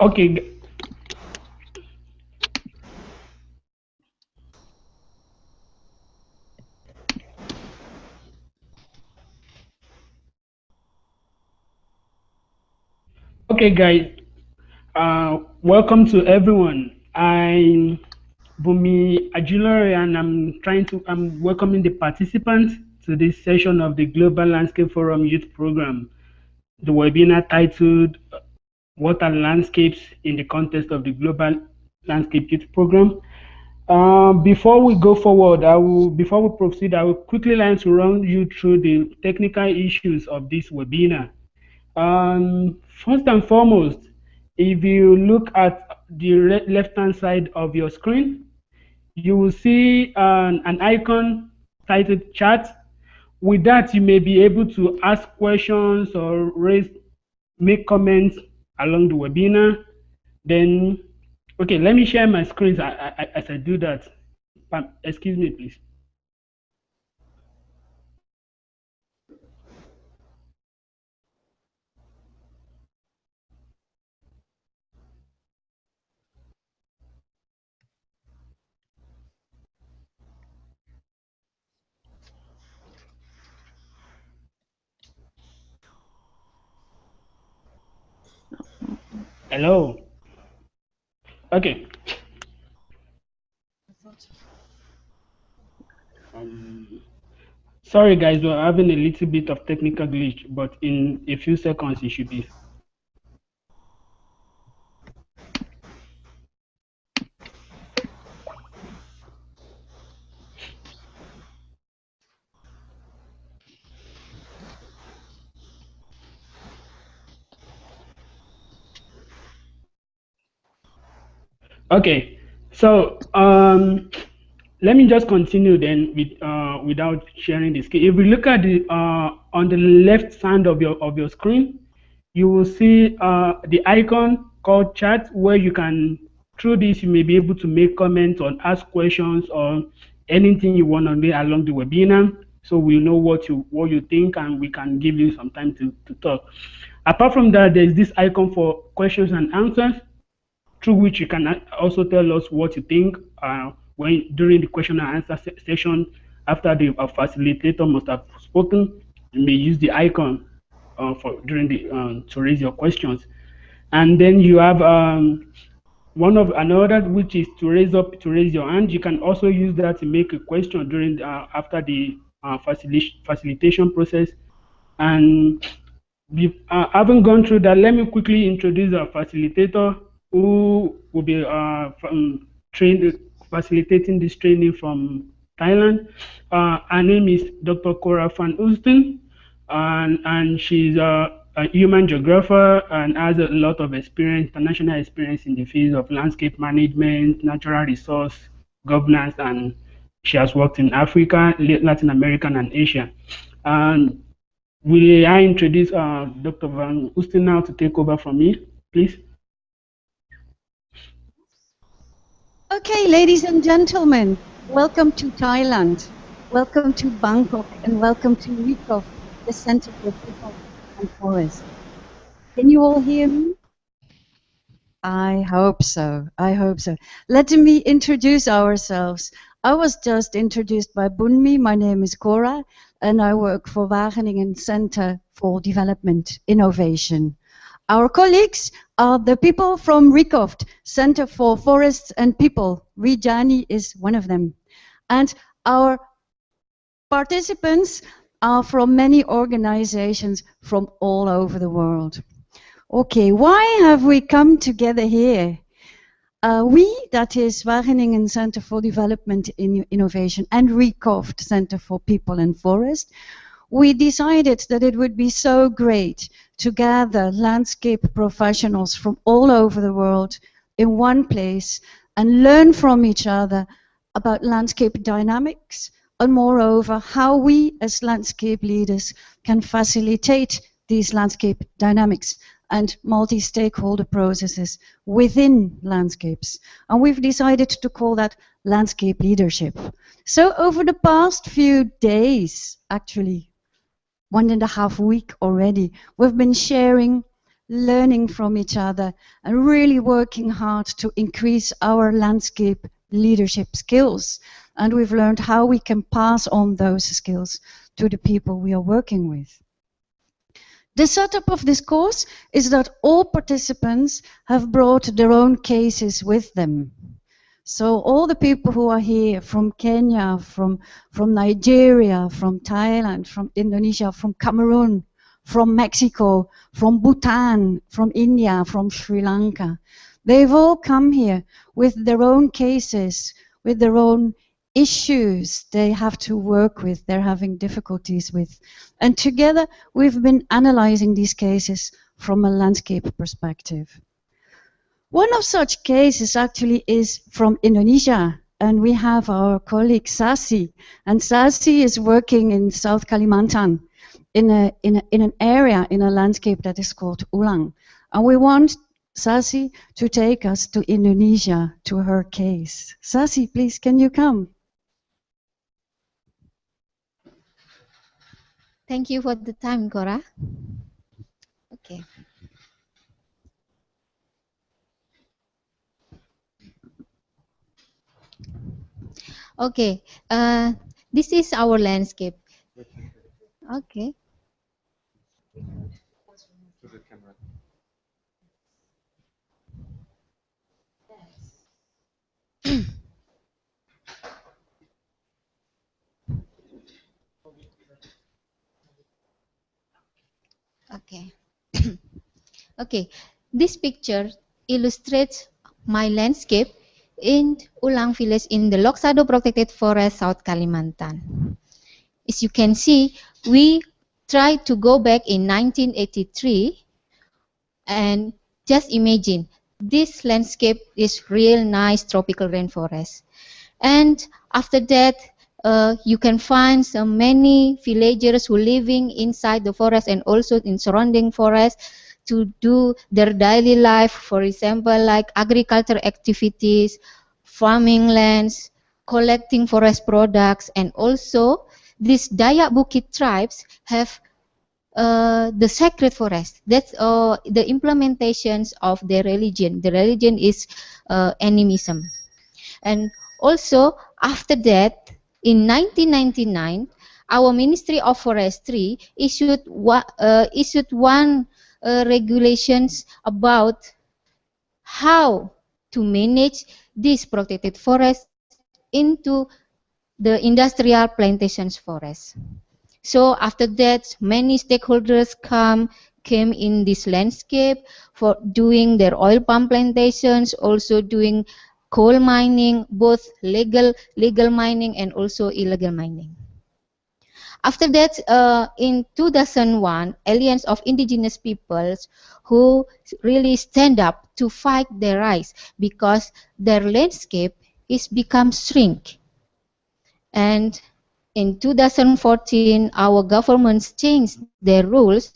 Okay. Okay, guys. Welcome to everyone. I'm Bumi Ajulore, and I'm welcoming the participants to this session of the Global Landscape Forum Youth Program. The webinar titled "What are landscapes in the context of the Global Landscape Youth Program?" Before we go forward, before we proceed, I will quickly like to run you through the technical issues of this webinar. First and foremost, if you look at the left-hand side of your screen, you will see an icon titled chat. With that, you may be able to ask questions or make comments along the webinar. Then, okay, let me share my screen as I do that. Excuse me, please. Hello. Okay. Um, Sorry, guys, we're having a little bit of technical glitch, but in a few seconds it should be. Okay, so let me just continue then without sharing the screen. If we look at the on the left side of your screen, you will see the icon called chat, where you can, through this, you may be able to make comments or ask questions or anything you want to do along the webinar. So we know what you think, and we can give you some time to talk. Apart from that, there's this icon for questions and answers, through which you can also tell us what you think when during the question and answer session. After the facilitator must have spoken, you may use the icon for during the to raise your questions. And then you have one of another, which is to raise your hand. You can also use that to make a question during after the facilitation process. And having gone through that, let me quickly introduce our facilitator, who will be facilitating this training from Thailand. Her name is Dr. Cora van Oosten, and she's a human geographer and has a lot of experience, international experience in the field of landscape management, natural resource governance, and she has worked in Africa, Latin America, and Asia. And will I introduce Dr. Van Oosten now to take over from me, please? Okay, ladies and gentlemen, welcome to Thailand, welcome to Bangkok, and welcome to RICOF, the Center for People and Forest. Can you all hear me? I hope so. I hope so. Let me introduce ourselves. I was just introduced by Bunmi. My name is Cora, and I work for Wageningen Center for Development Innovation. Our colleagues are the people from RICOFT, Center for Forests and People. Rijani is one of them. And our participants are from many organizations from all over the world. Okay, why have we come together here? We, that is Wageningen Center for Development Innovation and RICOFT, Center for People and Forest, we decided that it would be so great to gather landscape professionals from all over the world in one place and learn from each other about landscape dynamics, and moreover, how we as landscape leaders can facilitate these landscape dynamics and multi-stakeholder processes within landscapes. And we've decided to call that landscape leadership. So over the past few days, actually, 1.5 weeks already, we've been sharing learning from each other, and really working hard to increase our landscape leadership skills. And we've learned how we can pass on those skills to the people we are working with. The setup of this course is that all participants have brought their own cases with them. So all the people who are here from Kenya, from Nigeria, from Thailand, from Indonesia, from Cameroon, from Mexico, from Bhutan, from India, from Sri Lanka, they've all come here with their own cases, with their own issues they have to work with, they're having difficulties with. And together we've been analyzing these cases from a landscape perspective. One of such cases actually is from Indonesia, and we have our colleague Sasi, and Sasi is working in South Kalimantan in an area, in a landscape that is called Ulang. And we want Sasi to take us to Indonesia, to her case. Sasi, please, can you come? Thank you for the time, Cora. Okay. Okay. This is our landscape. Okay. Okay. Okay. This picture illustrates my landscape in Ulang village in the Loksado Protected Forest, South Kalimantan. As you can see, we tried to go back in 1983, and just imagine this landscape is real nice tropical rainforest. And after that, you can find so many villagers who living inside the forest and also in surrounding forest to do their daily life, for example, like agriculture activities, farming lands, collecting forest products, and also these Dayak Bukit tribes have the sacred forest. That's the implementations of their religion. The religion is animism. And also, after that, in 1999, our Ministry of Forestry issued one regulations about how to manage this protected forest into the industrial plantations forest. So after that, many stakeholders came in this landscape for doing their oil palm plantations, also doing coal mining, both legal mining and also illegal mining. After that, in 2001, Alliance of Indigenous Peoples who really stand up to fight their rights because their landscape is become shrink. And in 2014, our governments changed their rules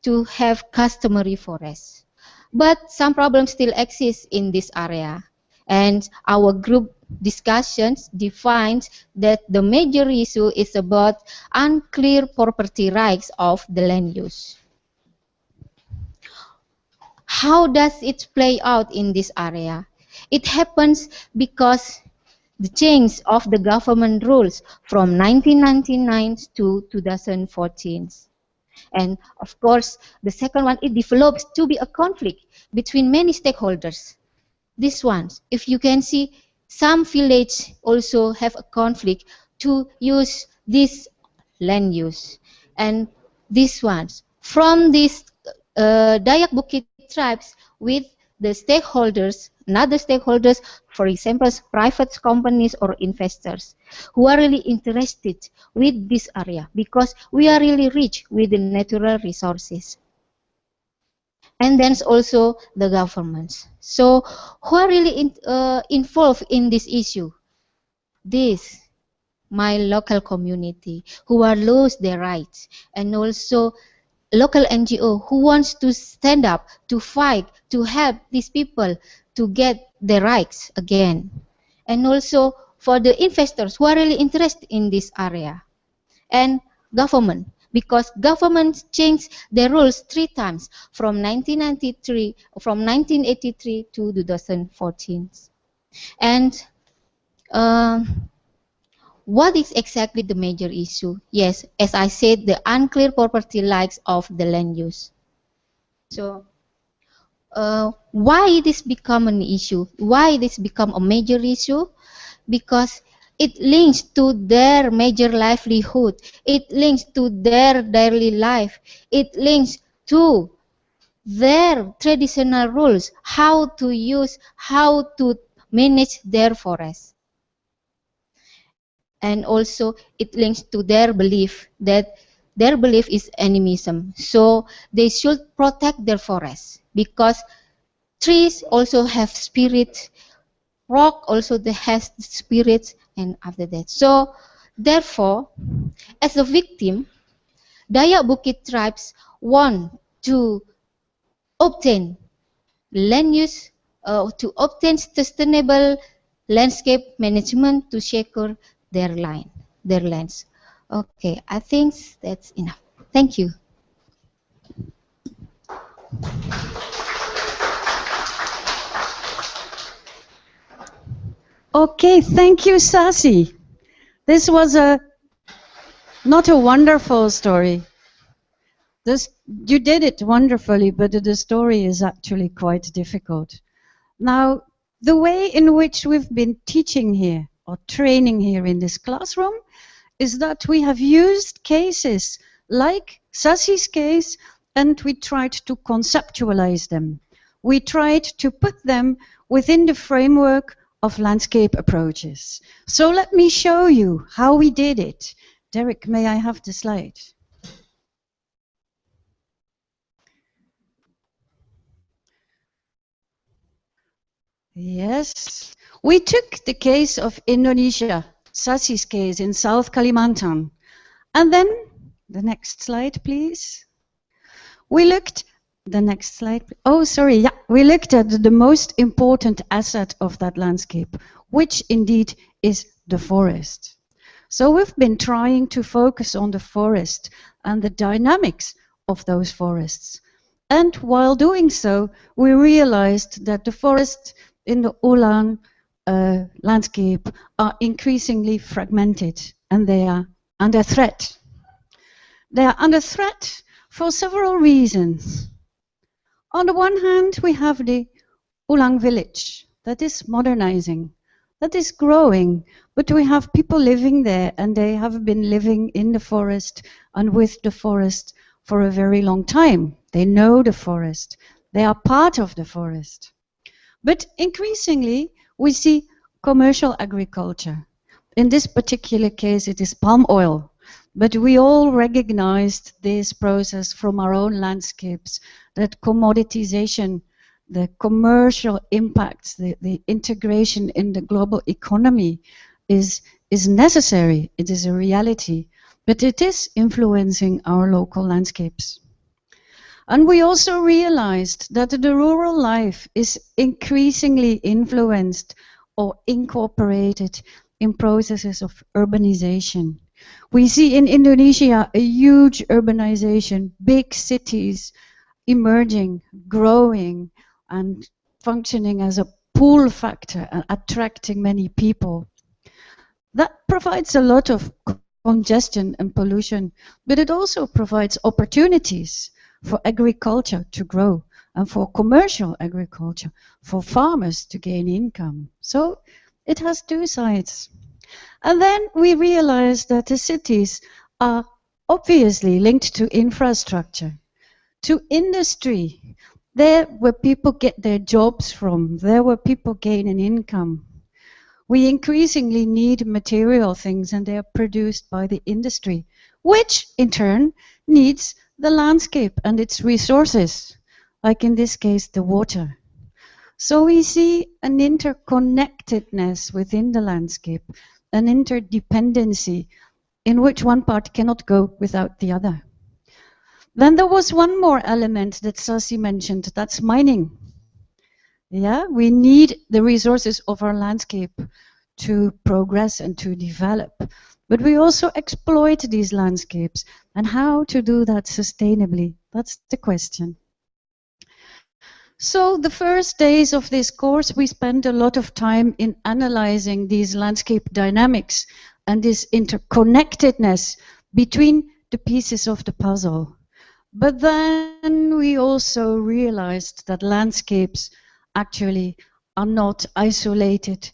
to have customary forests. But some problems still exist in this area. And our group discussions defines that the major issue is about unclear property rights of the land use. How does it play out in this area? It happens because the change of the government rules from 1999 to 2014. And of course, the second one, it develops to be a conflict between many stakeholders. This one, if you can see, some village also have a conflict to use this land use. And these ones, from these Dayak Bukit tribes with the stakeholders, another stakeholders, for example, private companies or investors who are really interested with this area because we are really rich with the natural resources. And then also the governments. So who are really involved in this issue? This, my local community, who are lose their rights, and also local NGO who wants to stand up, to fight, to help these people to get their rights again. And also for the investors who are really interested in this area. And government. because government changed their rules 3 times from 1983 to 2014. And what is exactly the major issue? Yes, as I said, the unclear property rights of the land use. So why this become an issue? Why this become a major issue? Because it links to their major livelihood. It links to their daily life. It links to their traditional rules, how to use, how to manage their forests. And also it links to their belief that their belief is animism. So they should protect their forests because trees also have spirit, rock also has spirits, and after that. So therefore, as a victim, Dayak Bukit tribes want to obtain land use, to obtain sustainable landscape management to secure their lands. Okay, I think that's enough. Thank you. Okay, thank you, Sasi. This was not a wonderful story. You did it wonderfully, but the story is actually quite difficult. Now, the way in which we've been teaching here, or training here in this classroom, is that we have used cases like Sasi's case, and we tried to conceptualize them. We tried to put them within the framework of landscape approaches. So let me show you how we did it. Derek, may I have the slide? Yes. We took the case of Indonesia, Sasi's case in South Kalimantan. And then, the next slide, please. We looked, the next slide. Oh, sorry. Yeah, we looked at the most important asset of that landscape, which indeed is the forest. So we've been trying to focus on the forest and the dynamics of those forests. And while doing so, we realized that the forest in the Ulang landscape are increasingly fragmented, and they are under threat. They are under threat for several reasons. On the one hand, we have the Ulang village that is modernizing, that is growing, but we have people living there, and they have been living in the forest and with the forest for a very long time. They know the forest. They are part of the forest. But increasingly, we see commercial agriculture. In this particular case, it is palm oil. But we all recognized this process from our own landscapes, that commoditization, the commercial impacts, the integration in the global economy is necessary. It is a reality. But it is influencing our local landscapes. And we also realized that the rural life is increasingly influenced or incorporated in processes of urbanization. We see in Indonesia a huge urbanization, big cities emerging, growing, and functioning as a pull factor and attracting many people. That provides a lot of congestion and pollution, but it also provides opportunities for agriculture to grow and for commercial agriculture, for farmers to gain income. So it has two sides. And then we realized that the cities are obviously linked to infrastructure, to industry, there where people get their jobs from, there where people gain an income. We increasingly need material things, and they are produced by the industry, which in turn needs the landscape and its resources, like in this case the water. So we see an interconnectedness within the landscape, an interdependency in which one part cannot go without the other. Then there was one more element that Sasi mentioned, that's mining. Yeah, we need the resources of our landscape to progress and to develop. but we also exploit these landscapes. And how to do that sustainably? That's the question. So the first days of this course, we spent a lot of time in analyzing these landscape dynamics and this interconnectedness between the pieces of the puzzle. But then we also realized that landscapes actually are not isolated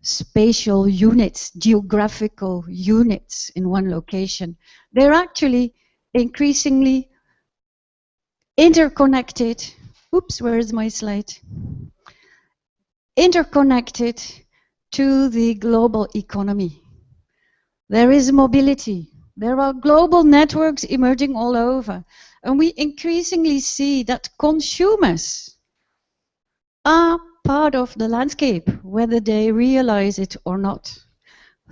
spatial units, geographical units in one location. They're actually increasingly interconnected. Oops, where is my slide? Interconnected to the global economy. There is mobility. There are global networks emerging all over. And we increasingly see that consumers are part of the landscape, whether they realize it or not.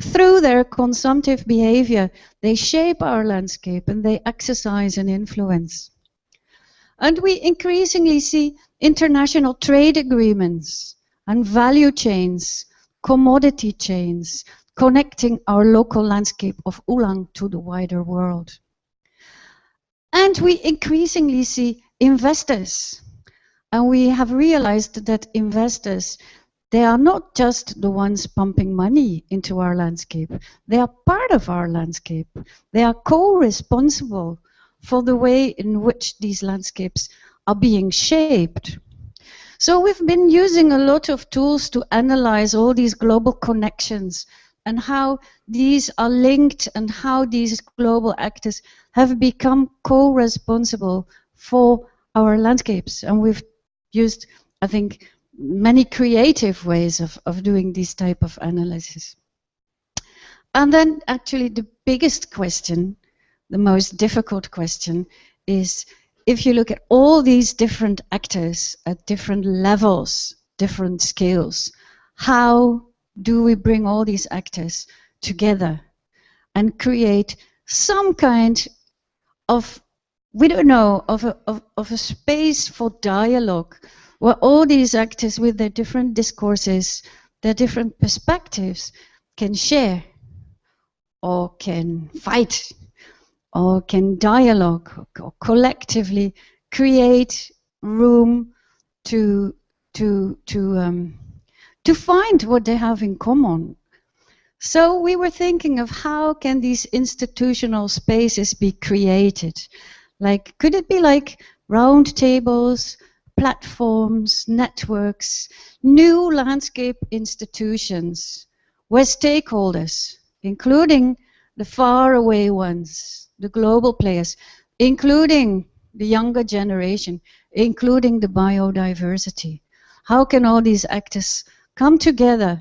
Through their consumptive behavior, they shape our landscape and they exercise an influence. And we increasingly see international trade agreements and value chains, commodity chains, connecting our local landscape of Ulang to the wider world. And we increasingly see investors. And we have realized that investors, they are not just the ones pumping money into our landscape. They are part of our landscape. They are co-responsible for the way in which these landscapes are being shaped. So we've been using a lot of tools to analyze all these global connections and how these are linked and how these global actors have become co-responsible for our landscapes. And we've used, I think, many creative ways of doing this type of analysis. And then actually the biggest question, the most difficult question, is if you look at all these different actors at different levels, different scales, how do we bring all these actors together and create some kind of, we don't know, of a space for dialogue where all these actors with their different discourses, their different perspectives can share or can fight or can dialogue or collectively create room to find what they have in common. So we were thinking of how can these institutional spaces be created? Like, could it be like round tables, platforms, networks, new landscape institutions where stakeholders, including the faraway ones, the global players, including the younger generation, including the biodiversity. How can all these actors come together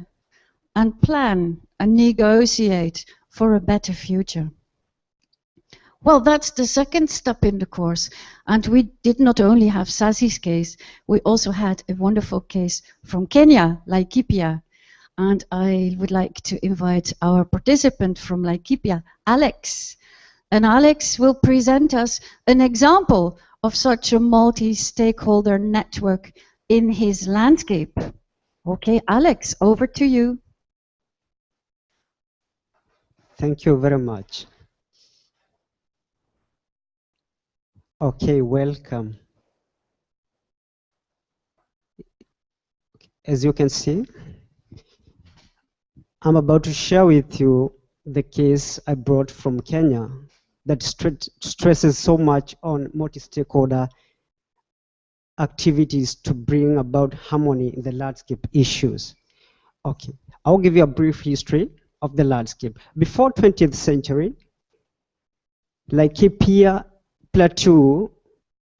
and plan and negotiate for a better future? Well, that's the second step in the course. And we did not only have Sasi's case, we also had a wonderful case from Kenya, Laikipia. And I would like to invite our participant from Laikipia, Alex. And Alex will present us an example of such a multi-stakeholder network in his landscape. Okay, Alex, over to you. Thank you very much. Okay, welcome. As you can see, I'm about to share with you the case I brought from Kenya that stresses so much on multi-stakeholder activities to bring about harmony in the landscape issues. Okay, I'll give you a brief history of the landscape. Before 20th century, Laikipia Plateau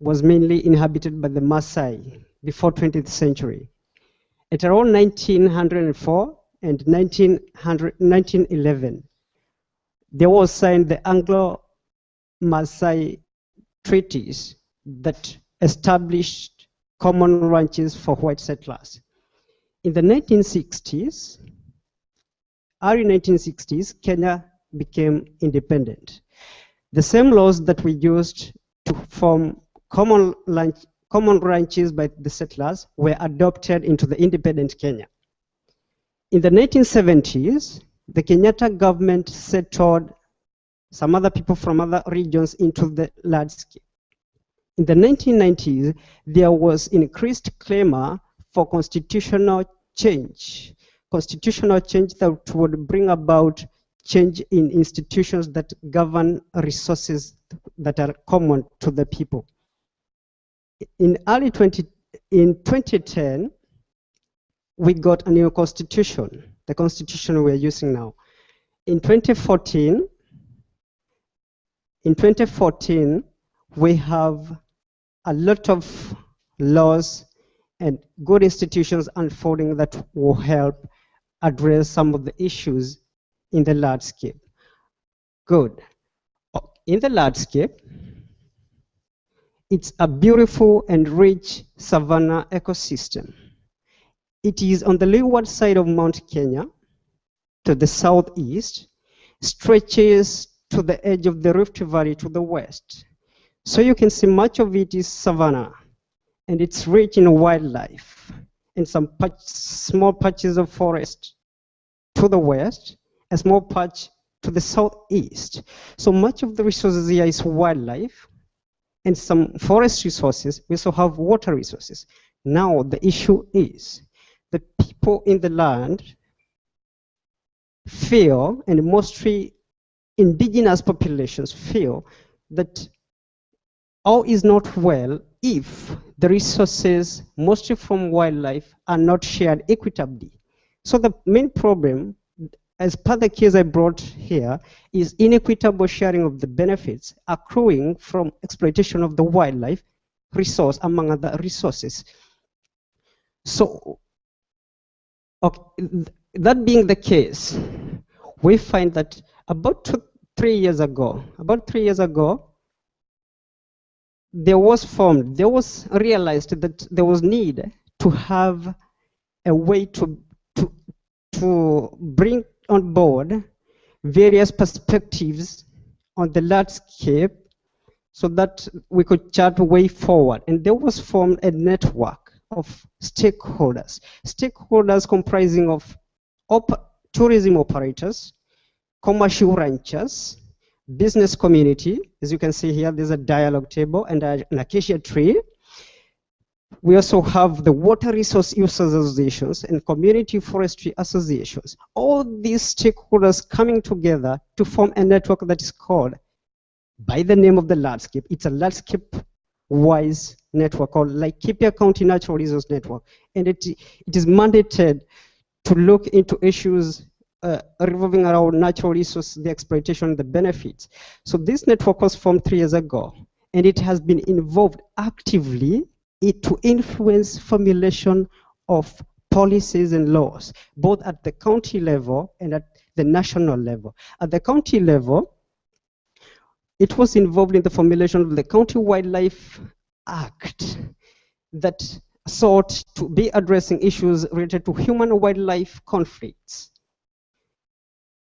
was mainly inhabited by the Maasai before 20th century. At around 1904 and 1911, there was signed the Anglo-Maasai treaties that established common ranches for white settlers. In the 1960s, early 1960s, Kenya became independent. The same laws that we used to form common ranches by the settlers were adopted into the independent Kenya. In the 1970s, the Kenyatta government settled some other people from other regions into the landscape. In the 1990s, there was increased clamor for constitutional change that would bring about change in institutions that govern resources that are common to the people. In 2010, we got a new constitution, the constitution we're using now. In 2014, we have a lot of laws and good institutions unfolding that will help address some of the issues in the landscape. Good. In the landscape, it's a beautiful and rich savanna ecosystem. It is on the leeward side of Mount Kenya to the southeast, stretches to the edge of the Rift Valley to the west. So you can see much of it is savanna, and it's rich in wildlife and some small patches of forest to the west, a small patch to the southeast. So much of the resources here is wildlife and some forest resources. We also have water resources. Now the issue is the people in the land feel, and mostly indigenous populations feel, that all is not well if the resources, mostly from wildlife, are not shared equitably. So the main problem, as per the case I brought here, is inequitable sharing of the benefits accruing from exploitation of the wildlife resource among other resources. So, okay, that being the case, we find that about 3 years ago, there was realized that there was need to have a way to bring on board various perspectives on the landscape so that we could chart a way forward. And there was formed a network of stakeholders comprising of tourism operators, commercial ranchers, business community. As you can see here, there's a dialogue table and an acacia tree. We also have the water resource users associations and community forestry associations. All these stakeholders coming together to form a network that is called, by the name of the landscape, it's a landscape-wise network called Laikipia County Natural Resource Network. And it is mandated to look into issues revolving around natural resource, the exploitation, the benefits. So this network was formed 3 years ago, and it has been involved actively to influence formulation of policies and laws, both at the county level and at the national level. At the county level, it was involved in the formulation of the County Wildlife Act that sought to be addressing issues related to human-wildlife conflicts.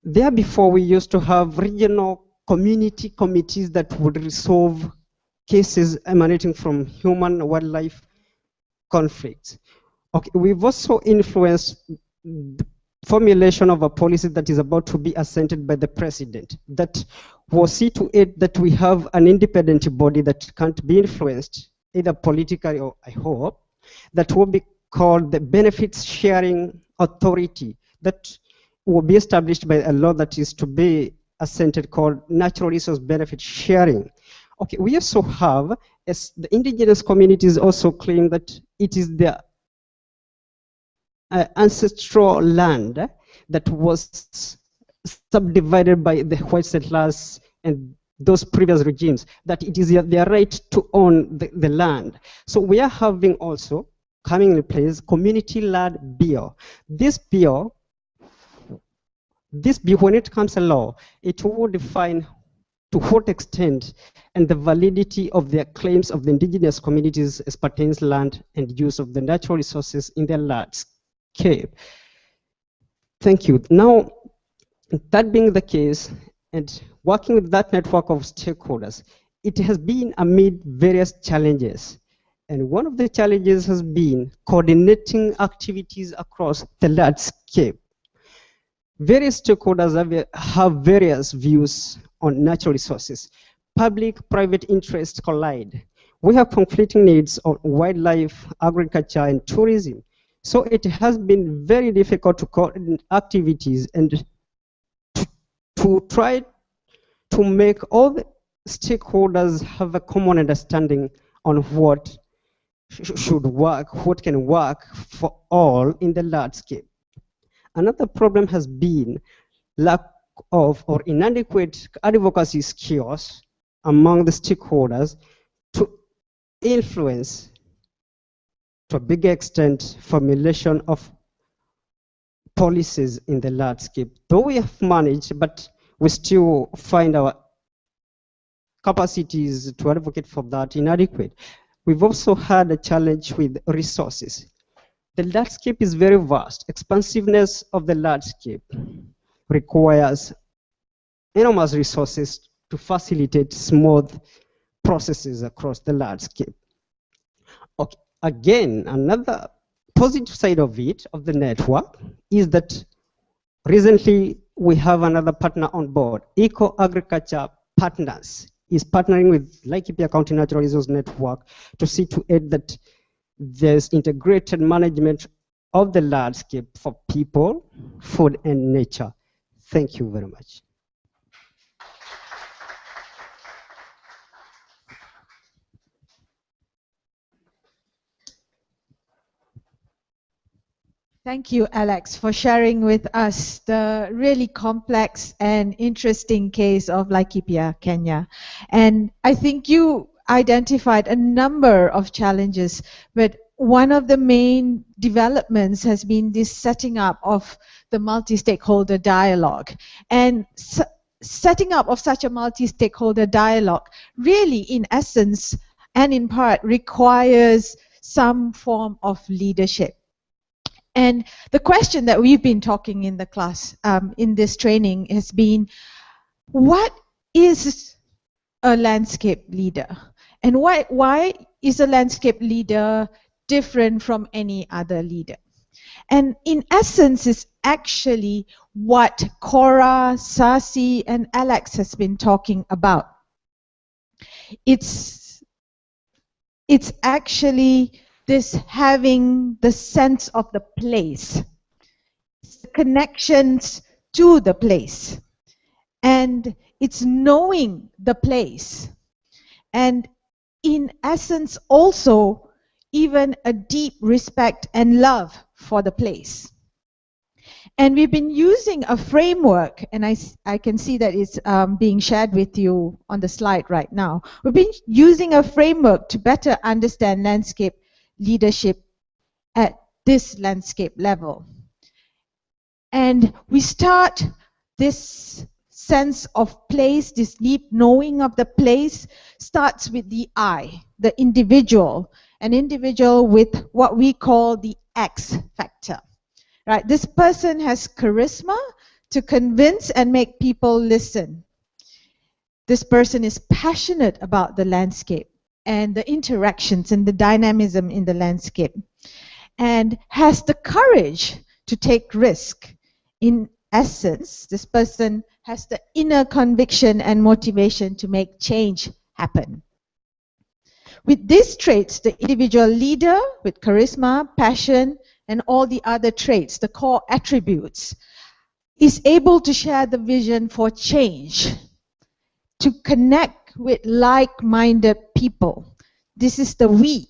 There before, we used to have regional community committees that would resolve cases emanating from human-wildlife conflicts. Okay, we've also influenced the formulation of a policy that is about to be assented by the president that will see to it that we have an independent body that can't be influenced either politically or, I hope, that will be called the Benefits Sharing Authority, that will be established by a law that is to be assented called Natural Resource Benefit Sharing. Okay, we also have, as the indigenous communities also claim that it is their ancestral land that was subdivided by the white settlers and those previous regimes, that it is their right to own the land. So we are having also coming in place community-led bill. This bill, when it comes to law, it will define to what extent and the validity of their claims of the indigenous communities as pertains land and use of the natural resources in their landscape. Thank you. Now, that being the case, and working with that network of stakeholders, it has been amid various challenges. And one of the challenges has been coordinating activities across the landscape. Various stakeholders have various views on natural resources. Public-private interests collide. We have conflicting needs on wildlife, agriculture, and tourism. So it has been very difficult to coordinate activities and to try to make all the stakeholders have a common understanding on what should work, what can work for all in the landscape. Another problem has been lack of or inadequate advocacy skills among the stakeholders to influence, to a big extent, formulation of policies in the landscape. Though we have managed, but we still find our capacities to advocate for that inadequate. We've also had a challenge with resources. The landscape is very vast. Expansiveness of the landscape requires enormous resources to facilitate smooth processes across the landscape. Okay. Again, another positive side of it, of the network, is that recently we have another partner on board. Eco-Agriculture Partners is partnering with Laikipia County Natural Resource Network to see to it that there's integrated management of the landscape for people, food, and nature. Thank you very much. Thank you, Alex, for sharing with us the really complex and interesting case of Laikipia, Kenya. And I think you identified a number of challenges, but one of the main developments has been this setting up of the multi-stakeholder dialogue. And setting up of such a multi-stakeholder dialogue really, in essence and in part, requires some form of leadership. And the question that we've been talking in the class, in this training, has been, what is a landscape leader? And why is a landscape leader different from any other leader? And in essence, is actually what Cora, Sasi, and Alex has been talking about. It's actually this having the sense of the place, connections to the place, and it's knowing the place, and in essence also even a deep respect and love for the place. And we've been using a framework, and I can see that it's being shared with you on the slide right now. We've been using a framework to better understand landscape leadership at this landscape level. And we start this sense of place, this deep knowing of the place, starts with the I, the individual, an individual with what we call the X factor. Right? This person has charisma to convince and make people listen. This person is passionate about the landscape and the interactions and the dynamism in the landscape, and has the courage to take risk. In essence, this person has the inner conviction and motivation to make change happen. With these traits, the individual leader with charisma, passion, and all the other traits, the core attributes, is able to share the vision for change, to connect with like-minded people. This is the we.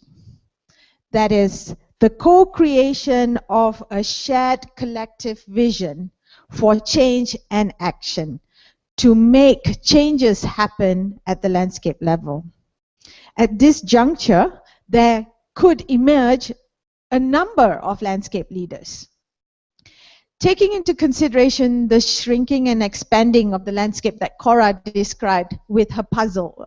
That is the co-creation of a shared collective vision for change and action to make changes happen at the landscape level. At this juncture, there could emerge a number of landscape leaders. Taking into consideration the shrinking and expanding of the landscape that Cora described with her puzzle,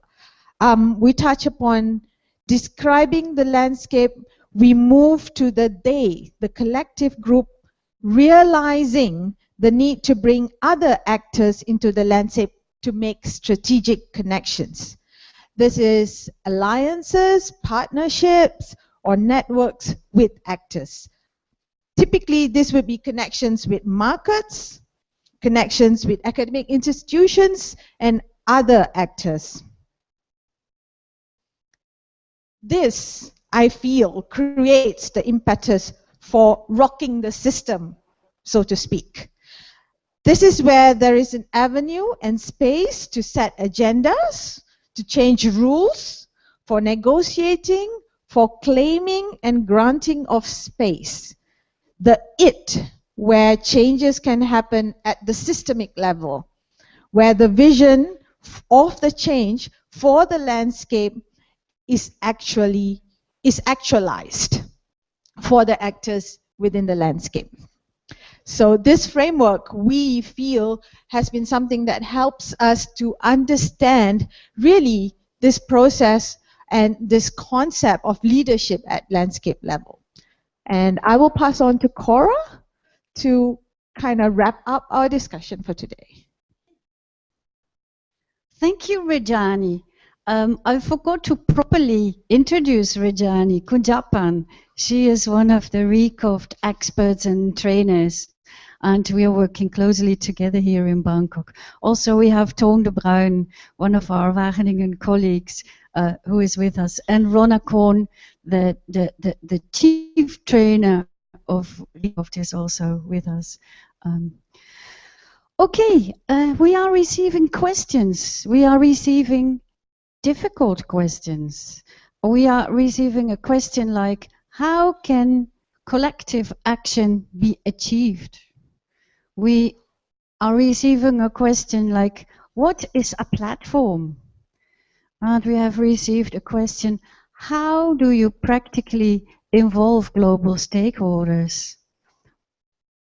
we touch upon describing the landscape. We move to the they, the collective group, realizing the need to bring other actors into the landscape to make strategic connections. This is alliances, partnerships, or networks with actors. Typically, this would be connections with markets, connections with academic institutions and other actors. This, I feel, creates the impetus for rocking the system, so to speak. This is where there is an avenue and space to set agendas, to change rules, for negotiating, for claiming and granting of space. The it, where changes can happen at the systemic level, where the vision of the change for the landscape is actualized for the actors within the landscape. So this framework, we feel, has been something that helps us to understand really this process and this concept of leadership at landscape level. And I will pass on to Cora to kind of wrap up our discussion for today. Thank you, Rejani. I forgot to properly introduce Rejani Kunjapan. She is one of the RECOFT experts and trainers, and we are working closely together here in Bangkok. Also, we have Toon de Bruin, one of our Wageningen colleagues, who is with us, and Ronna Kohn, the chief trainer of RECOFT, is also with us. Okay, we are receiving questions. We are receiving difficult questions. We are receiving a question like, how can collective action be achieved? We are receiving a question like, what is a platform? And we have received a question, how do you practically involve global stakeholders?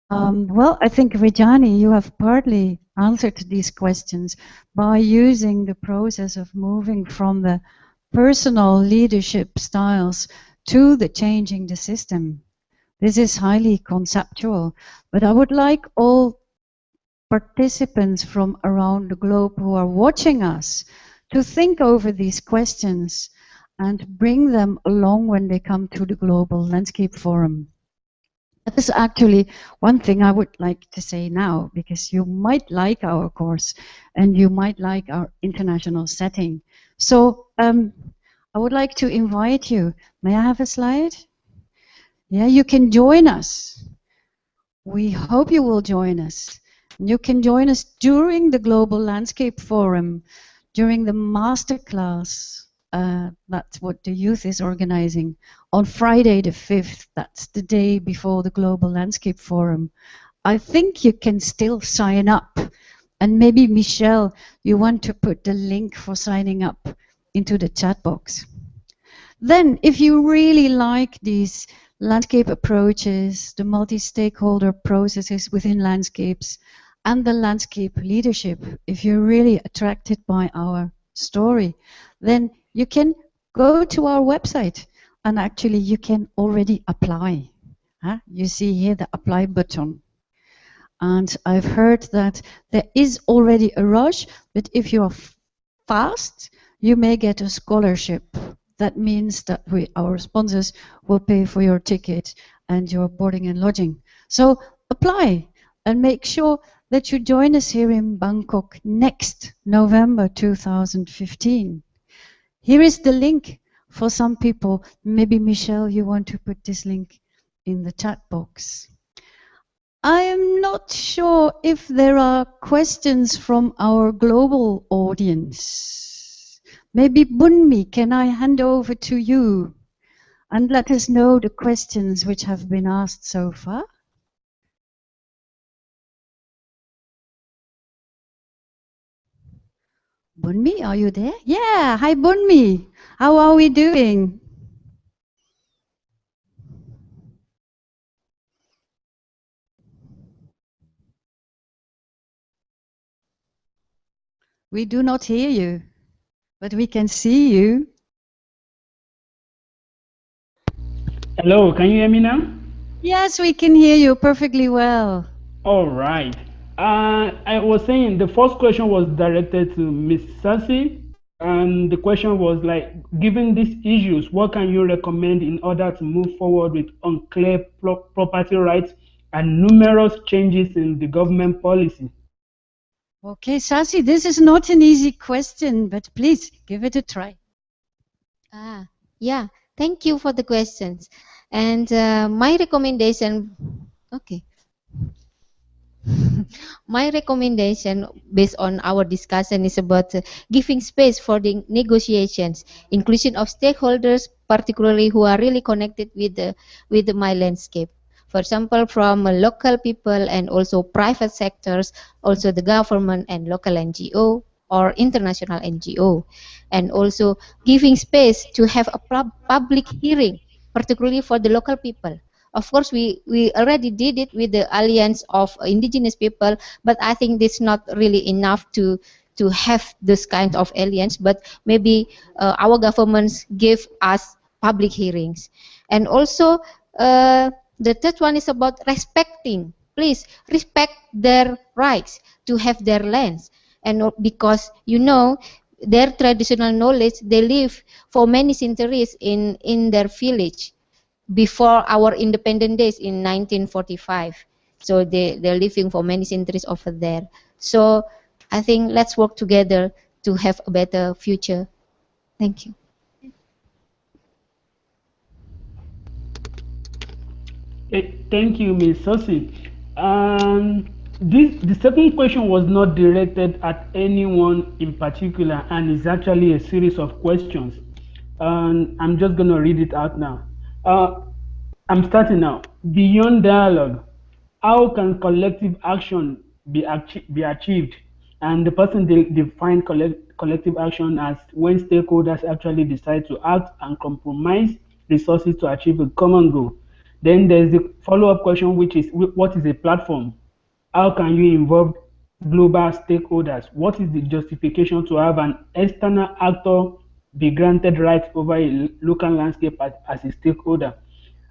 Well, I think, Rejani, you have partly answered these questions by using the process of moving from the personal leadership styles to the changing the system. This is highly conceptual, but I would like all participants from around the globe who are watching us to think over these questions and bring them along when they come to the Global Landscape Forum. That is actually one thing I would like to say now, because you might like our course and you might like our international setting. So I would like to invite you. May I have a slide? Yeah, you can join us. We hope you will join us. You can join us during the Global Landscape Forum, during the masterclass. That's what the youth is organizing on Friday the 5th. That's the day before the Global Landscape Forum. I think you can still sign up. And maybe, Michelle, you want to put the link for signing up into the chat box. Then, if you really like these landscape approaches, the multi-stakeholder processes within landscapes, and the landscape leadership, if you're really attracted by our story, then you can go to our website and actually you can already apply. You see here the apply button. And I've heard that there is already a rush, but if you're fast, you may get a scholarship. That means that our sponsors will pay for your ticket and your boarding and lodging. So apply and make sure that you join us here in Bangkok next November 2015. Here is the link for some people. Maybe, Michelle, you want to put this link in the chat box. I am not sure if there are questions from our global audience. Maybe, Bunmi, can I hand over to you and let us know the questions which have been asked so far? Bunmi, are you there? Yeah, hi Bunmi. How are we doing? We do not hear you, but we can see you. Hello, can you hear me now? Yes, we can hear you perfectly well. All right. I was saying the first question was directed to Ms. Sasi, and the question was like, given these issues, what can you recommend in order to move forward with unclear property rights and numerous changes in the government policy? Okay, Sasi, this is not an easy question, but please give it a try. Yeah, thank you for the questions. And my recommendation, okay. My recommendation based on our discussion is about giving space for the negotiations, inclusion of stakeholders, particularly who are really connected with my landscape. For example, from local people and also private sectors, also the government and local NGO or international NGO, and also giving space to have a public hearing, particularly for the local people. Of course, we already did it with the Alliance of Indigenous People, but I think this not really enough to have this kind of alliance. But maybe our governments give us public hearings, and also the third one is about respecting. Please respect their rights to have their lands, and because you know their traditional knowledge, they live for many centuries in their village before our independent days in 1945. So they're living for many centuries over there. So I think let's work together to have a better future. Thank you. Thank you, Ms. Sosi. The second question was not directed at anyone in particular, and is actually a series of questions. I'm just going to read it out now. I'm starting now. Beyond dialogue, how can collective action be achieved? And the person defined collective action as when stakeholders actually decide to act and compromise resources to achieve a common goal. Then there's the follow-up question, which is what is a platform? How can you involve global stakeholders? What is the justification to have an external actor be granted rights over a local landscape as a stakeholder?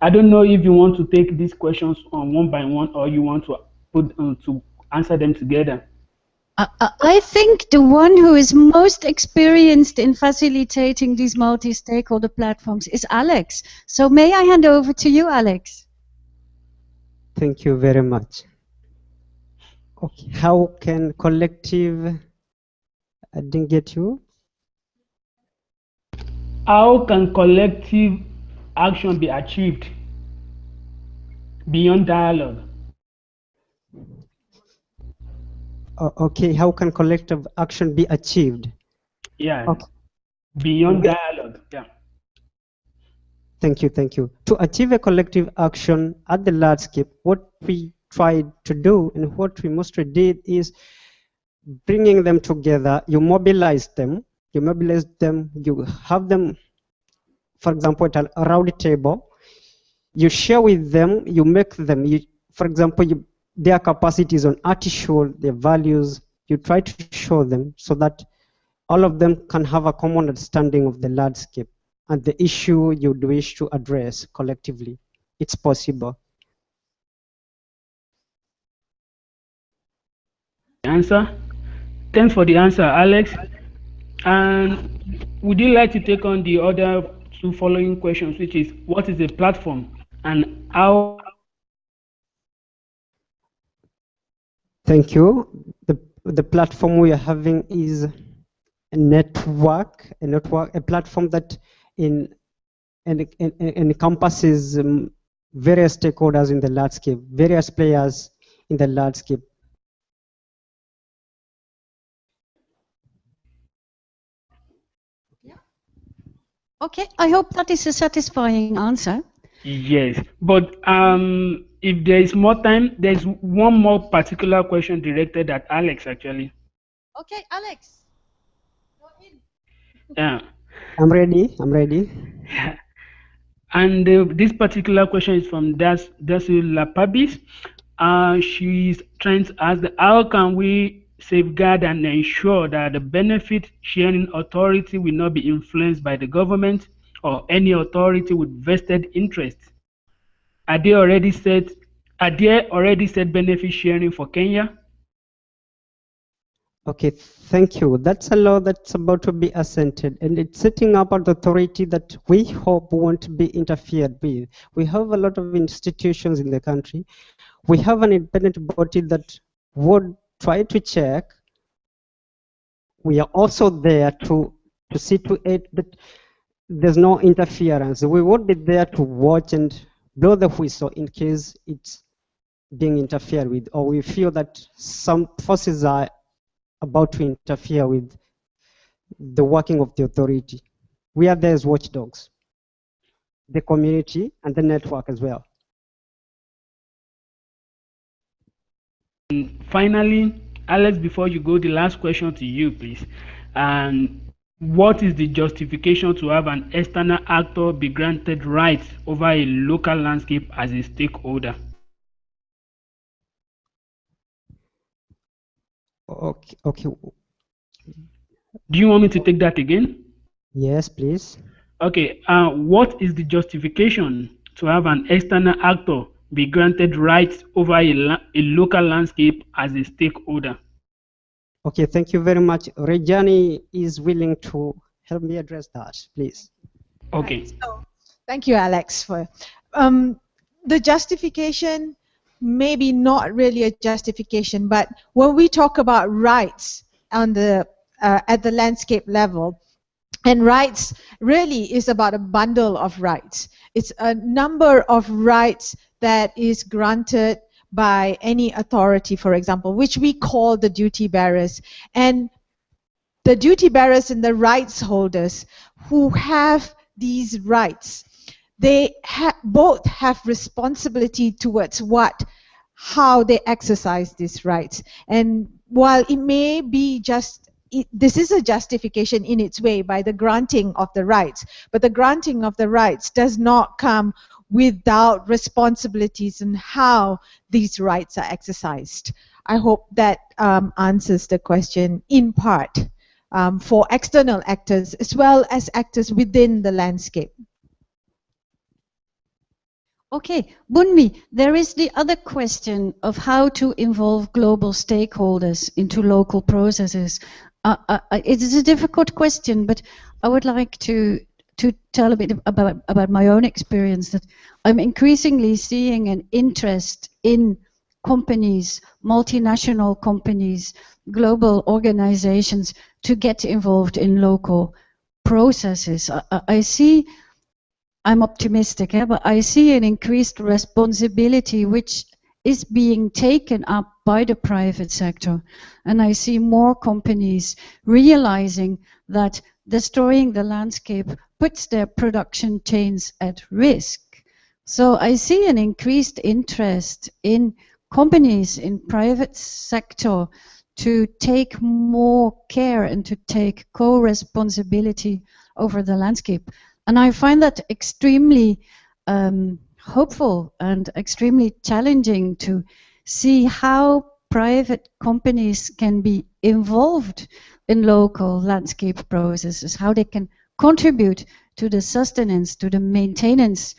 I don't know if you want to take these questions on one by one, or you want to put to answer them together. I think the one who is most experienced in facilitating these multi-stakeholder platforms is Alex. So may I hand over to you, Alex? Thank you very much. Okay, how can collective, I didn't get you. How can collective action be achieved beyond dialogue? Okay, how can collective action be achieved? Yeah, okay. Beyond dialogue, yeah. Thank you, thank you. To achieve a collective action at the landscape, what we tried to do and what we mostly did is bringing them together. You mobilize them, you have them, for example, at a round table, you share with them, you make them, for example, their capacities on artificial, their values, you try to show them so that all of them can have a common understanding of the landscape and the issue you'd wish to address collectively. It's possible. Answer. Thanks for the answer, Alex. And would you like to take on the other two following questions, which is what is a platform and how? Thank you. The platform we are having is a network, a platform that encompasses various stakeholders in the landscape, various players in the landscape. Yeah. Okay, I hope that is a satisfying answer. Yes, but if there is more time, there's one more particular question directed at Alex, actually. Okay, Alex. Go in. Yeah. I'm ready. And this particular question is from Dasu Lapabis. She's trying to ask, how can we safeguard and ensure that the benefit sharing authority will not be influenced by the government or any authority with vested interests? Are there already set benefit sharing for Kenya? Okay, thank you. That's a law that's about to be assented, and it's setting up an authority that we hope won't be interfered with. We have a lot of institutions in the country. We have an independent body that would try to check we are also there to see to it that there's no interference. We would be there to watch and blow the whistle in case it's being interfered with, or we feel that some forces are about to interfere with the working of the authority. We are there as watchdogs, the community and the network as well. Finally, Alex, before you go, the last question to you, please. What is the justification to have an external actor be granted rights over a local landscape as a stakeholder? Okay. Do you want me to take that again? Yes, please. Okay. What is the justification to have an external actor be granted rights over a local landscape as a stakeholder? Okay, thank you very much. Rejani is willing to help me address that, please. Okay. Right, so, thank you, Alex, for the justification. Maybe not really a justification, but when we talk about rights on the at the landscape level, and rights really is about a bundle of rights. It's a number of rights that is granted by any authority, for example, which we call the duty bearers. And the duty bearers and the rights holders who have these rights, they both have responsibility towards how they exercise these rights. And while it may be this is a justification in its way by the granting of the rights, but the granting of the rights does not come without responsibilities in how these rights are exercised. I hope that answers the question in part for external actors as well as actors within the landscape. Okay, Bunmi, there is the other question of how to involve global stakeholders into local processes. It is a difficult question, but I would like to tell a bit about my own experience, that I'm increasingly seeing an interest in companies, multinational companies, global organizations to get involved in local processes. I'm optimistic, but I see an increased responsibility which is being taken up by the private sector. And I see more companies realizing that destroying the landscape puts their production chains at risk. So I see an increased interest in companies in private sector to take more care and to take co-responsibility over the landscape. And I find that extremely hopeful and extremely challenging to see how private companies can be involved in local landscape processes, how they can contribute to the sustenance, to the maintenance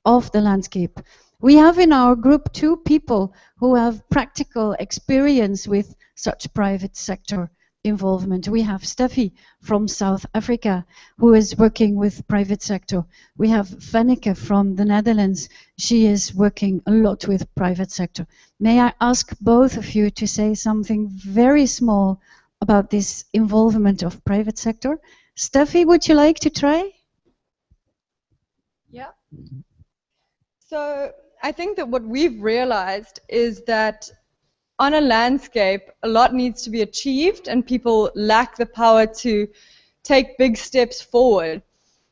of the landscape. We have in our group 2 people who have practical experience with such private sector involvement. We have Steffi from South Africa, who is working with private sector. We have Fanneke from the Netherlands. She is working a lot with private sector. May I ask both of you to say something very small about this involvement of private sector? Steffi, would you like to try? Yeah. So I think that what we've realized is that on a landscape, a lot needs to be achieved and people lack the power to take big steps forward.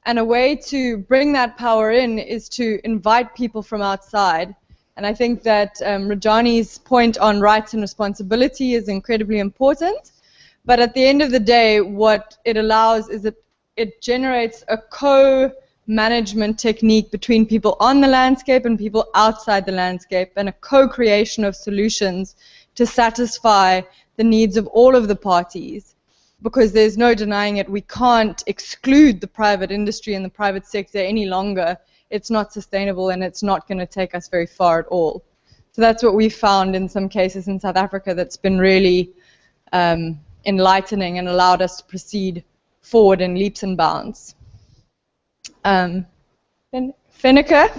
And a way to bring that power in is to invite people from outside. And I think that Rejani's point on rights and responsibility is incredibly important. But at the end of the day, what it allows is that it generates a co-management technique between people on the landscape and people outside the landscape, and a co-creation of solutions to satisfy the needs of all of the parties. Because there's no denying it, we can't exclude the private industry and the private sector any longer. It's not sustainable and it's not going to take us very far at all. So that's what we found in some cases in South Africa that's been really enlightening and allowed us to proceed forward in leaps and bounds. Fanneke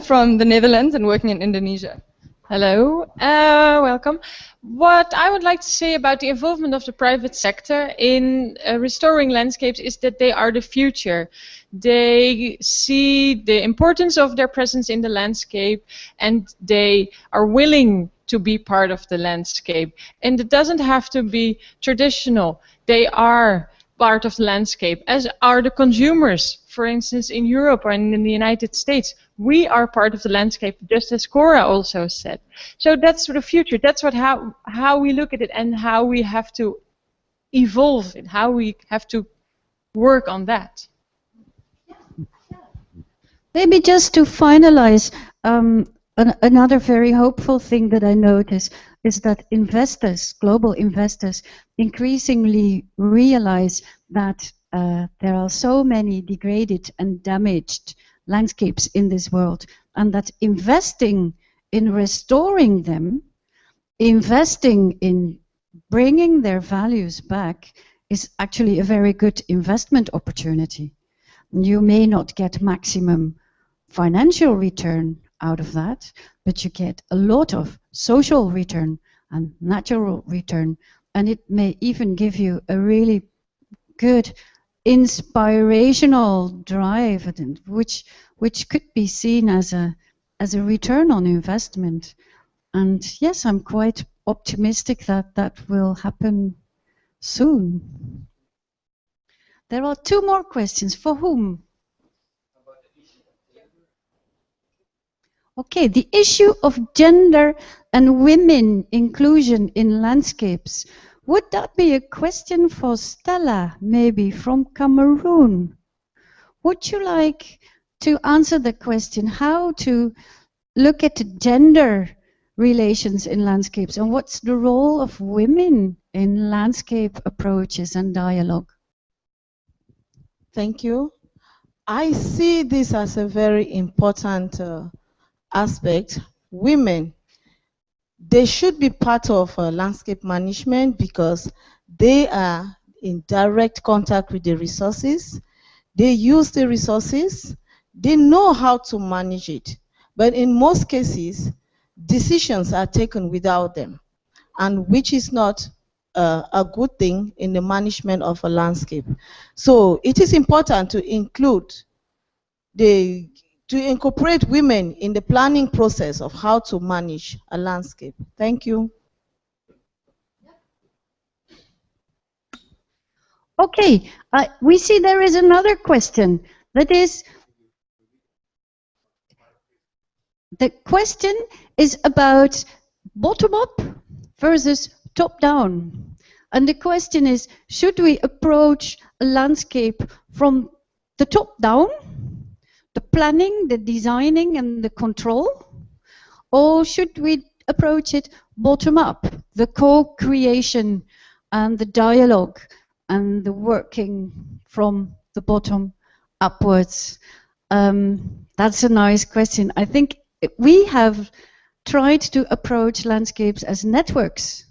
from the Netherlands and working in Indonesia. Hello, welcome. What I would like to say about the involvement of the private sector in restoring landscapes is that they are the future. They see the importance of their presence in the landscape, and they are willing to be part of the landscape. And it doesn't have to be traditional. They are part of the landscape, as are the consumers. For instance, in Europe or in the United States, we are part of the landscape, just as Cora also said. So that's the future. That's how we look at it, and how we have to evolve it, how we have to work on that. Maybe just to finalize, another very hopeful thing that I notice is that investors, global investors, increasingly realize that there are so many degraded and damaged landscapes in this world, and that investing in restoring them, investing in bringing their values back, is actually a very good investment opportunity. You may not get maximum financial return out of that, but you get a lot of social return and natural return, and it may even give you a really good inspirational drive, which could be seen as a return on investment. And yes, I'm quite optimistic that that will happen soon. There are two more questions. For whom? Okay, the issue of gender and women inclusion in landscapes. Would that be a question for Stella, maybe from Cameroon? Would you like to answer the question how to look at gender relations in landscapes, and what's the role of women in landscape approaches and dialogue? Thank you. I see this as a very important aspect. Women, they should be part of landscape management because they are in direct contact with the resources. They use the resources. They know how to manage it. But in most cases, decisions are taken without them, and which is not a good thing in the management of a landscape. So it is important to include to incorporate women in the planning process of how to manage a landscape. Thank you. Okay, we see there is another question. That is, the question is about bottom-up versus top-down. And the question is, should we approach a landscape from the top down, the planning, the designing, and the control? Or should we approach it bottom up, the co-creation and the dialogue and the working from the bottom upwards? That's a nice question. I think we have tried to approach landscapes as networks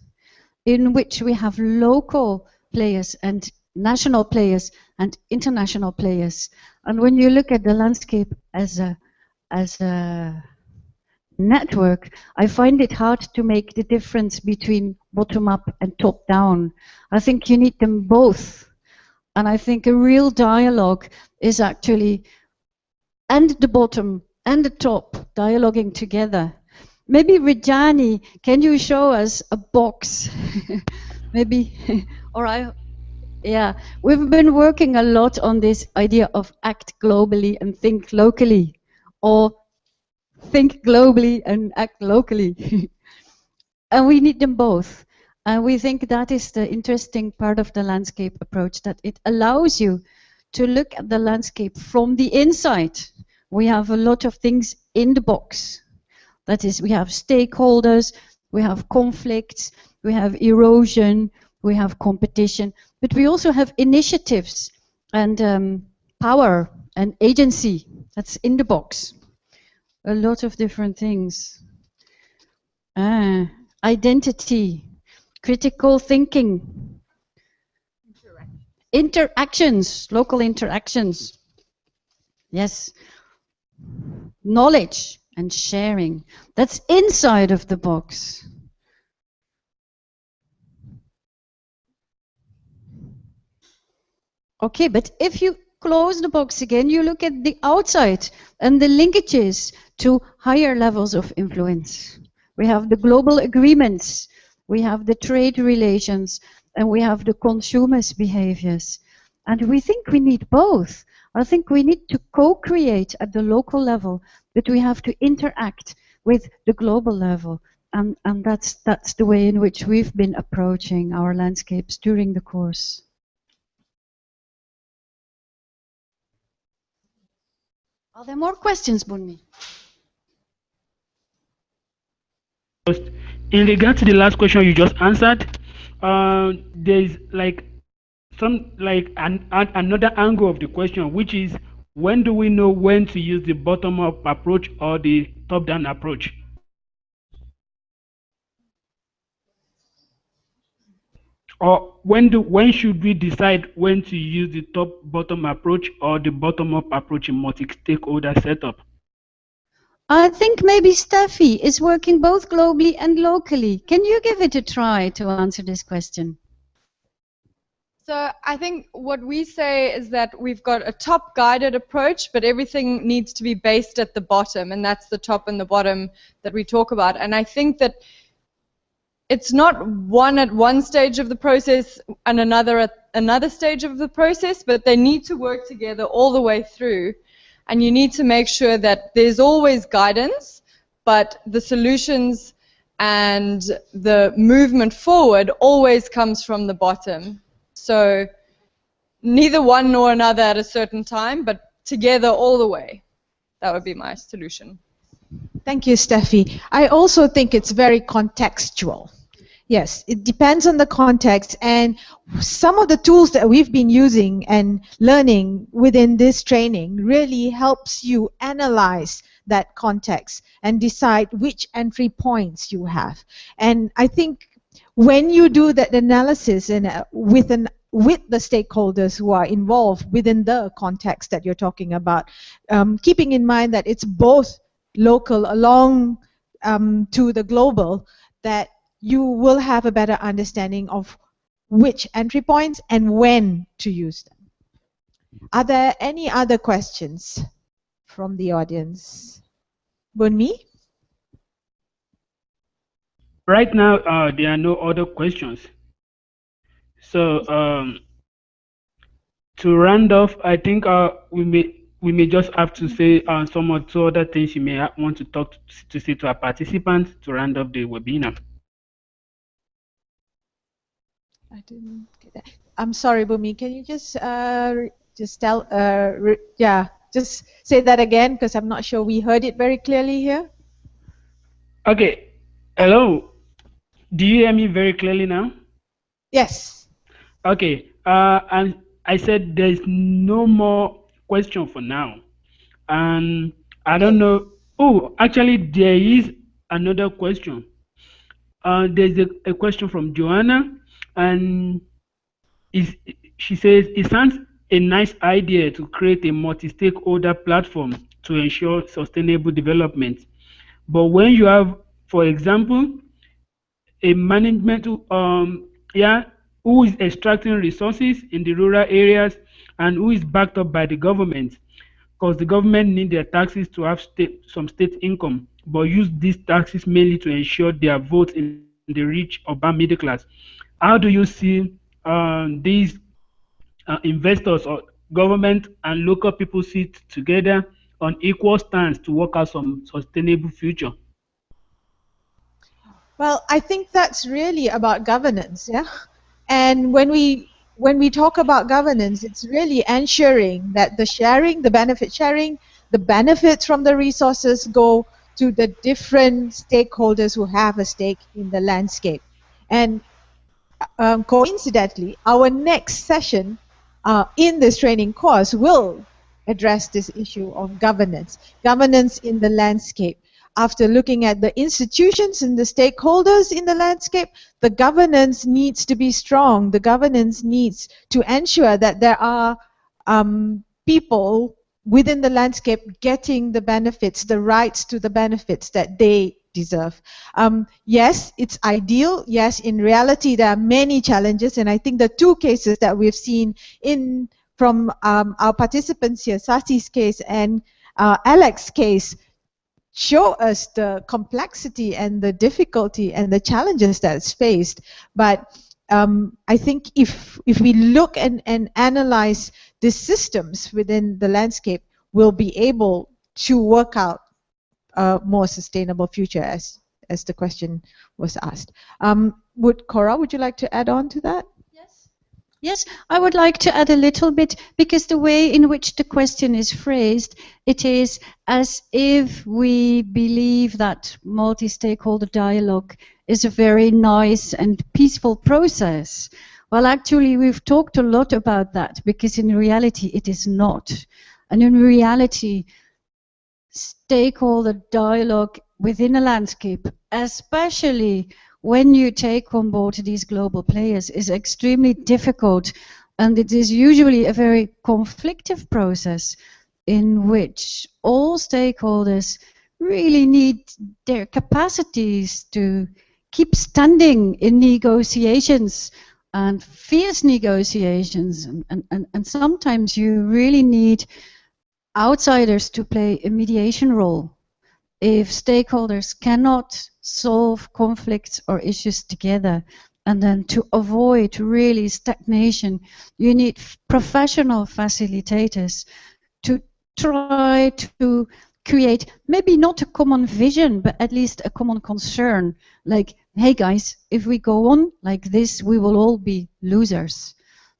in which we have local players and national players and international players. And when you look at the landscape as a network, I find it hard to make the difference between bottom up and top down. I think you need them both. And I think a real dialogue is actually and the bottom and the top dialoguing together. Maybe Rajani, can you show us a box? Maybe, or yeah, we've been working a lot on this idea of act globally and think locally, or think globally and act locally. And we need them both. And we think that is the interesting part of the landscape approach, that it allows you to look at the landscape from the inside. We have a lot of things in the box. That is, we have stakeholders, we have conflicts, we have erosion, we have competition, but we also have initiatives and power and agency. That's in the box. A lot of different things. Identity, critical thinking, interactions, local interactions. Yes. Knowledge, and sharing. That's inside of the box. Okay, but if you close the box again, you look at the outside and the linkages to higher levels of influence. We have the global agreements, we have the trade relations, and we have the consumers' behaviors. And we think we need both. I think we need to co-create at the local level, but we have to interact with the global level. And that's the way in which we've been approaching our landscapes during the course. Are there more questions, Bunmi? In regard to the last question you just answered, there's like another angle of the question, which is, when do we know when to use the bottom-up approach or the top-down approach? Or when should we decide when to use the top-bottom approach or the bottom-up approach in multi-stakeholder setup? I think maybe Steffi is working both globally and locally. Can you give it a try to answer this question? So I think what we say is that we've got a top-guided approach, but everything needs to be based at the bottom, and that's the top and the bottom that we talk about. And I think that it's not one at one stage of the process and another at another stage of the process, but they need to work together all the way through. And you need to make sure that there's always guidance, but the solutions and the movement forward always comes from the bottom. So neither one nor another at a certain time, but together all the way. That would be my solution. Thank you, Steffi. I also think it's very contextual. Yes, it depends on the context, and some of the tools that we've been using and learning within this training really helps you analyze that context and decide which entry points you have. And I think when you do that analysis and with the stakeholders who are involved within the context that you're talking about, keeping in mind that it's both local along to the global, that you will have a better understanding of which entry points and when to use them. Are there any other questions from the audience? Bunmi? Right now, there are no other questions. So to round off, I think we may just have to say some or two other things you may want to say to our participants to round up the webinar. I didn't get that. I'm sorry, Bunmi. Can you just tell, just say that again, because I'm not sure we heard it very clearly here. Okay. Hello. Do you hear me very clearly now? Yes. Okay. And I said there's no more question for now. And I don't know. Oh, actually, there is another question. There's a question from Joanna. And she says, it sounds a nice idea to create a multi-stakeholder platform to ensure sustainable development. But when you have, for example, a management who is extracting resources in the rural areas and who is backed up by the government, because the government need their taxes to have some state income, but use these taxes mainly to ensure their votes in the rich urban middle class. How do you see these investors or government and local people sit together on equal stands to work out some sustainable future? Well, I think that's really about governance, yeah. And when we talk about governance, it's really ensuring that the sharing, the benefit sharing, the benefits from the resources go to the different stakeholders who have a stake in the landscape. And coincidentally, our next session in this training course will address this issue of governance in the landscape. After looking at the institutions and the stakeholders in the landscape, the governance needs to be strong. The governance needs to ensure that there are people within the landscape getting the benefits, the rights to the benefits that they deserve. Yes, it's ideal. Yes, in reality, there are many challenges, and I think the two cases that we've seen from our participants here, Sasi's case and Alex's case, show us the complexity and the difficulty and the challenges that's faced. But I think if we look and analyze the systems within the landscape, we'll be able to work out a more sustainable future, as the question was asked. Cora, would you like to add on to that? Yes, I would like to add a little bit, because the way in which the question is phrased, it is as if we believe that multi-stakeholder dialogue is a very nice and peaceful process. Well, actually, we've talked a lot about that, because in reality, it is not. And in reality, stakeholder dialogue within a landscape, especially when you take on board these global players, is extremely difficult, and it is usually a very conflictive process in which all stakeholders really need their capacities to keep standing in negotiations and fierce negotiations, and sometimes you really need outsiders to play a mediation role. If stakeholders cannot solve conflicts or issues together, and then to avoid really stagnation, you need professional facilitators to try to create maybe not a common vision, but at least a common concern. Like, hey guys, if we go on like this, we will all be losers.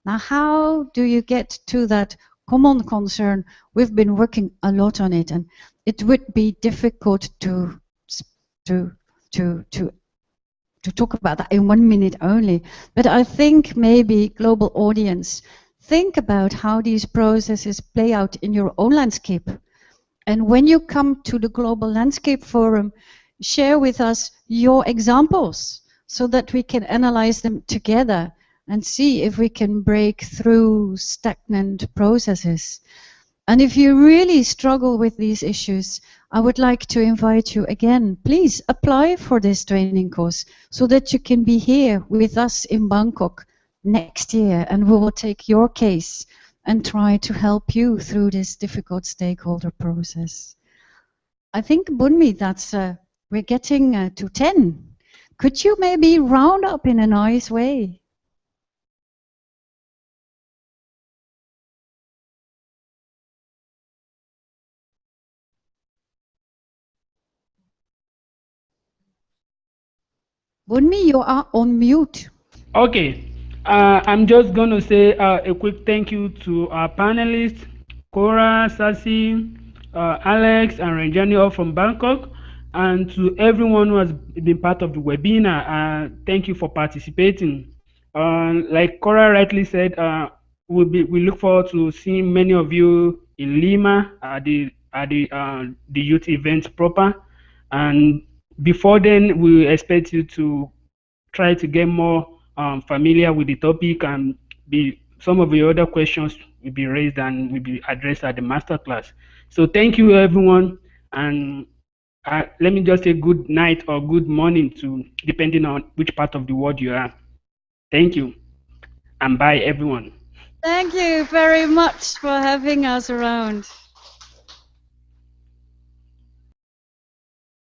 Now, how do you get to that common concern? We've been working a lot on it, and it would be difficult to talk about that in 1 minute only. But I think maybe global audience, think about how these processes play out in your own landscape. And when you come to the Global Landscape Forum, share with us your examples so that we can analyze them together and see if we can break through stagnant processes. And if you really struggle with these issues, I would like to invite you again, please apply for this training course so that you can be here with us in Bangkok next year, and we will take your case and try to help you through this difficult stakeholder process. I think, Bunmi, that's we're getting to 10. Could you maybe round up in a nice way? Bunmi, you are on mute. Okay, I'm just going to say a quick thank you to our panelists, Cora, Sasi, Alex, and Ranjani, all from Bangkok, and to everyone who has been part of the webinar. Thank you for participating. Like Cora rightly said, we look forward to seeing many of you in Lima at the youth event proper, and before then, we expect you to try to get more familiar with the topic, and some of the other questions will be raised and will be addressed at the masterclass. So thank you, everyone, and let me just say good night or good morning to depending on which part of the world you are. Thank you, and bye, everyone. Thank you very much for having us around.